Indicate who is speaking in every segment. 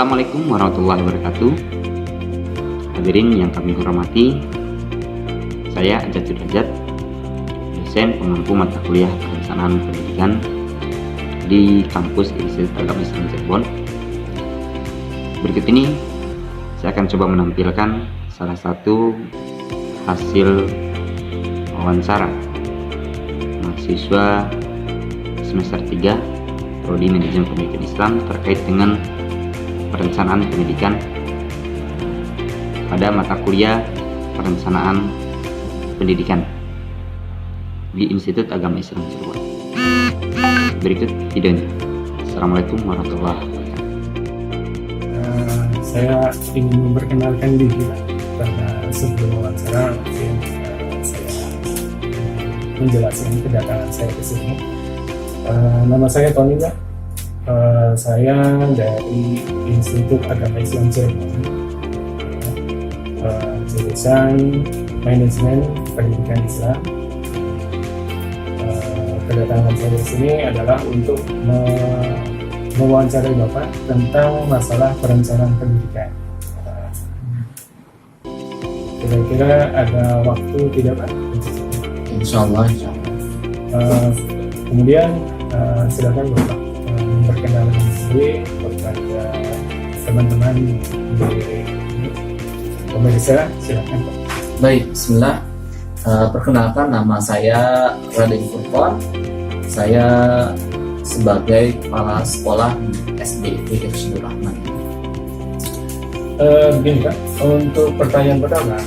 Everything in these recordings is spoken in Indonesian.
Speaker 1: Assalamualaikum warahmatullahi wabarakatuh. Hadirin yang kami hormati, saya Ajat Sudrajat, dosen pemangku mata kuliah perencanaan pendidikan di kampus Institut Agama Islam Cirebon. Berikut ini saya akan coba menampilkan salah satu hasil wawancara mahasiswa semester 3 Prodi Manajemen Pendidikan Islam terkait dengan perencanaan pendidikan pada mata kuliah perencanaan pendidikan di Institut Agama Islam Cirebon. Berikut videonya. Assalamualaikum warahmatullahi wabarakatuh.
Speaker 2: Saya ingin memperkenalkan diri karena sebelum wawancara mungkin saya menjelaskan kedatangan saya ke sini. Nama saya Tony, saya dari Institut Agama Islam Cirebon, jurusan Manajemen Pendidikan Islam. Kedatangan saya di sini adalah untuk mewawancarai Bapak tentang masalah perencanaan pendidikan. Kira-kira ada waktu tidak, Pak?
Speaker 3: Insya Allah.
Speaker 2: Kemudian silakan Bapak memperkenalkan diri kepada teman-teman di pemirsa. Silakan, Pak.
Speaker 3: Baik, bismillah. Perkenalkan, nama saya Raden Furqon. Saya sebagai kepala sekolah SDIT Hifzul Rahman.
Speaker 2: Begini, Pak, untuk pertanyaan pertama,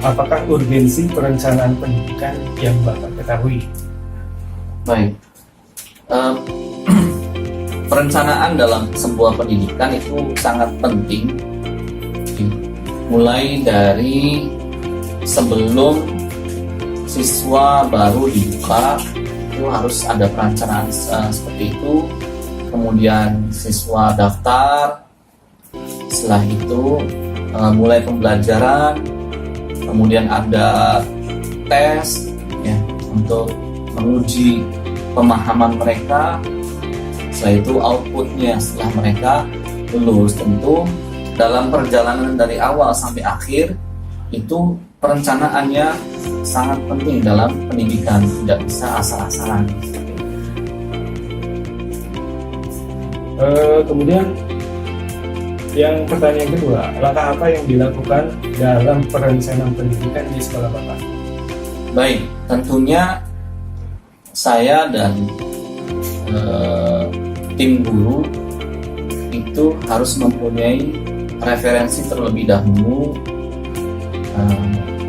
Speaker 2: apakah urgensi perencanaan pendidikan yang Bapak ketahui?
Speaker 3: Baik, perencanaan dalam sebuah pendidikan itu sangat penting, mulai dari sebelum siswa baru dibuka itu harus ada perencanaan seperti itu. Kemudian siswa daftar, setelah itu mulai pembelajaran, kemudian ada tes ya, untuk menguji pemahaman mereka. Setelah itu outputnya setelah mereka lulus. Tentu dalam perjalanan dari awal sampai akhir itu perencanaannya sangat penting dalam pendidikan, tidak bisa asal-asalan.
Speaker 2: Kemudian yang pertanyaan kedua, langkah apa yang dilakukan dalam perencanaan pendidikan di sekolah Bapak?
Speaker 3: Baik, tentunya saya dan tim guru itu harus mempunyai referensi terlebih dahulu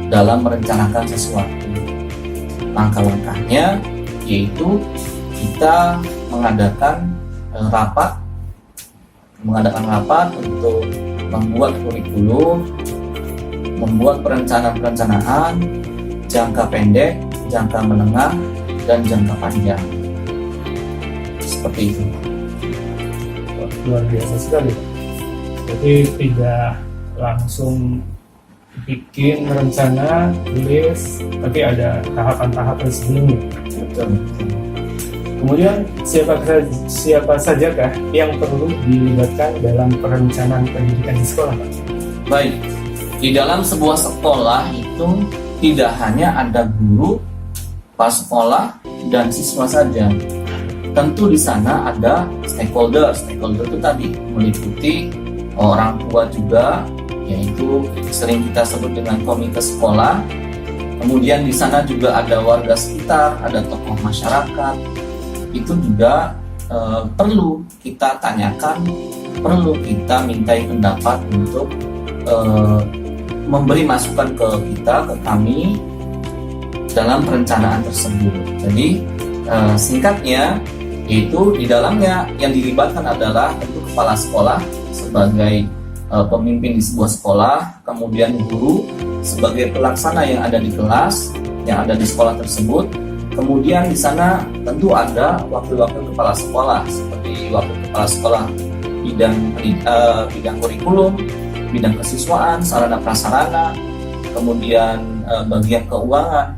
Speaker 3: dalam merencanakan sesuatu. Langkah-langkahnya yaitu kita mengadakan rapat untuk membuat kurikulum, membuat perencanaan jangka pendek, jangka menengah, dan jangka panjang. Seperti itu.
Speaker 2: Luar biasa sekali, Pak. Jadi tidak langsung bikin rencana, tulis, tapi ada tahapan-tahapan sebelumnya.
Speaker 3: Betul.
Speaker 2: Kemudian siapa sajakah yang perlu dilibatkan dalam perencanaan pendidikan di sekolah, Pak?
Speaker 3: Baik, di dalam sebuah sekolah itu tidak hanya ada guru, kepala sekolah, dan siswa saja. Tentu di sana ada stakeholder. Stakeholder itu tadi meliputi orang tua juga, yaitu sering kita sebut dengan komite sekolah. Kemudian di sana juga ada warga sekitar, ada tokoh masyarakat. Itu juga perlu kita tanyakan, perlu kita mintai pendapat untuk memberi masukan ke kita, ke kami dalam perencanaan tersebut. Jadi singkatnya, yaitu di dalamnya yang dilibatkan adalah tentu kepala sekolah sebagai pemimpin di sebuah sekolah, kemudian guru sebagai pelaksana yang ada di kelas, yang ada di sekolah tersebut. Kemudian di sana tentu ada wakil-wakil kepala sekolah seperti wakil kepala sekolah bidang kurikulum, bidang kesiswaan, sarana prasarana, kemudian bagian keuangan,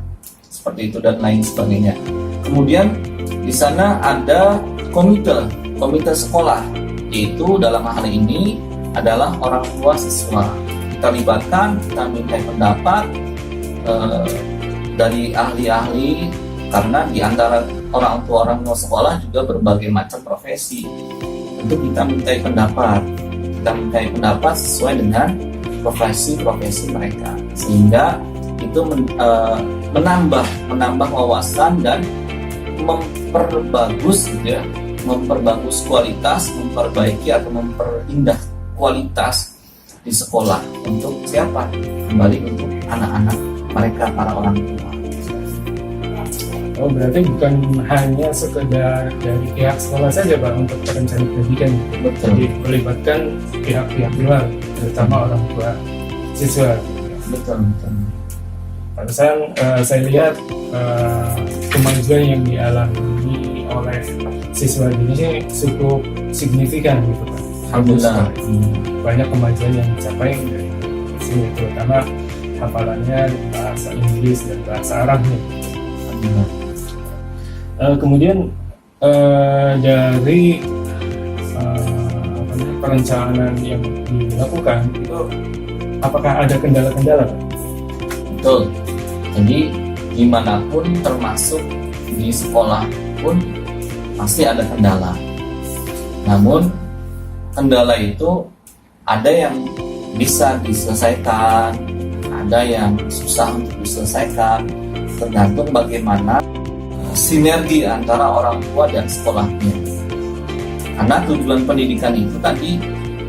Speaker 3: seperti itu dan lain sebagainya. Kemudian di sana ada komite sekolah yaitu dalam hal ini adalah orang tua siswa. Kita libatkan, kita minta pendapat dari ahli-ahli, karena di antara orang tua sekolah juga berbagai macam profesi. Tentu kita minta pendapat sesuai dengan profesi mereka, sehingga itu menambah wawasan dan memperbagus kualitas, memperbaiki atau memperindah kualitas di sekolah untuk siapa? Kembali untuk anak-anak mereka, para orang tua.
Speaker 2: Oh, berarti bukan hanya sekedar dari pihak sekolah saja Pak untuk perencanaan pendidikan.
Speaker 3: Betul.
Speaker 2: Jadi melibatkan pihak-pihak luar, terutama orang tua siswa.
Speaker 3: Betul.
Speaker 2: Pantesan saya lihat kemajuan yang dialami oleh siswa ini cukup signifikan gitu Pak.
Speaker 3: Alhamdulillah.
Speaker 2: Banyak kemajuan yang dicapai dari sini, terutama hafalannya bahasa Inggris dan bahasa Arabnya. Kemudian dari perencanaan yang dilakukan itu, apakah ada kendala-kendala Pak?
Speaker 3: Betul. Jadi dimanapun, termasuk di sekolah pun pasti ada kendala. Namun kendala itu ada yang bisa diselesaikan, ada yang susah untuk diselesaikan, tergantung bagaimana sinergi antara orang tua dan sekolahnya. Karena tujuan pendidikan itu tadi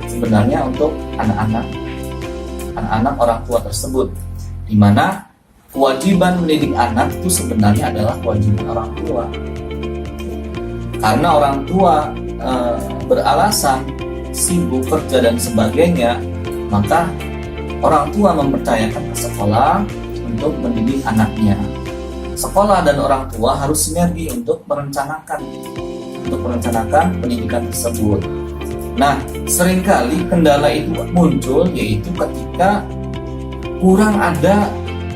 Speaker 3: sebenarnya untuk anak-anak orang tua tersebut, di mana kewajiban mendidik anak itu sebenarnya adalah kewajiban orang tua. Karena orang tua beralasan sibuk kerja dan sebagainya, maka orang tua mempercayakan ke sekolah untuk mendidik anaknya. Sekolah dan orang tua harus sinergi untuk merencanakan pendidikan tersebut. Nah, seringkali kendala itu muncul, yaitu ketika kurang ada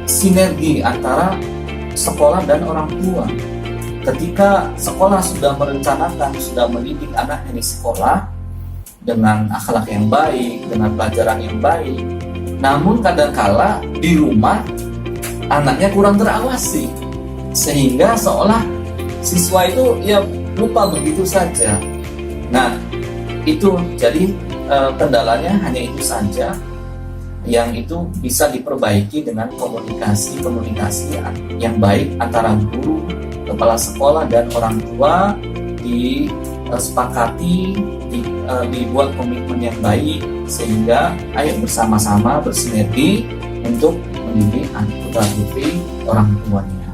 Speaker 3: sinergi antara sekolah dan orang tua. Ketika sekolah sudah merencanakan, sudah mendidik anaknya di sekolah dengan akhlak yang baik, dengan pelajaran yang baik, namun kadangkala di rumah anaknya kurang terawasi, sehingga seolah siswa itu ya lupa begitu saja. Nah, itu jadi kendalanya hanya itu saja, yang itu bisa diperbaiki dengan komunikasi yang baik antara guru, kepala sekolah dan orang tua, disepakati, dibuat komitmen yang baik, sehingga ayo bersama-sama bersinergi untuk mendidik putra putri orang tuanya.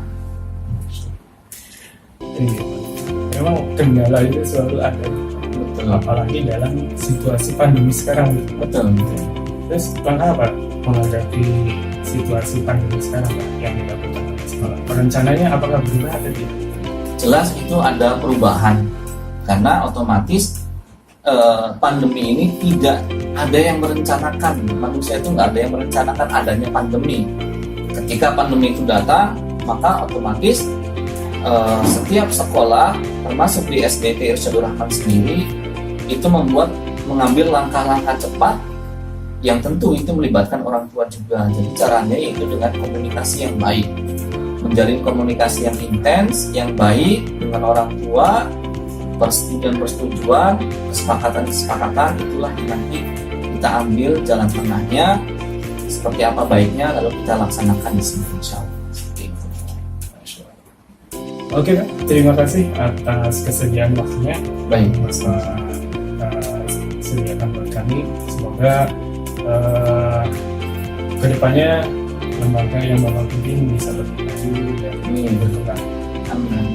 Speaker 2: Memang kendala itu selalu ada,
Speaker 3: Betul.
Speaker 2: apalagi dalam situasi pandemi sekarang.
Speaker 3: Betul.
Speaker 2: Terus langkah apa menghadapi situasi pandemi sekarang Pak, yang dilakukan oleh sekolah? Perencananya apakah berubah atau tidak?
Speaker 3: Jelas itu ada perubahan, karena otomatis pandemi ini tidak ada yang merencanakan. Manusia itu nggak ada yang merencanakan adanya pandemi. Ketika pandemi itu datang, maka otomatis setiap sekolah, termasuk di SDT Irsyadul Rahman sendiri, itu mengambil langkah-langkah cepat, yang tentu itu melibatkan orang tua juga. Jadi caranya yaitu dengan komunikasi yang baik, menjalin komunikasi yang intens, yang baik dengan orang tua, persetujuan, kesepakatan, itulah yang nanti kita ambil jalan tengahnya, seperti apa baiknya lalu kita laksanakan di sini, insya Allah.
Speaker 2: Oke Pak, terima kasih atas kesediaan waktunya.
Speaker 3: Baik.
Speaker 2: Masa sediakan buat kami. Semoga kedepannya lembaga yang Bapak pimpin bisa lebih maju dan berkembang.
Speaker 3: Amin.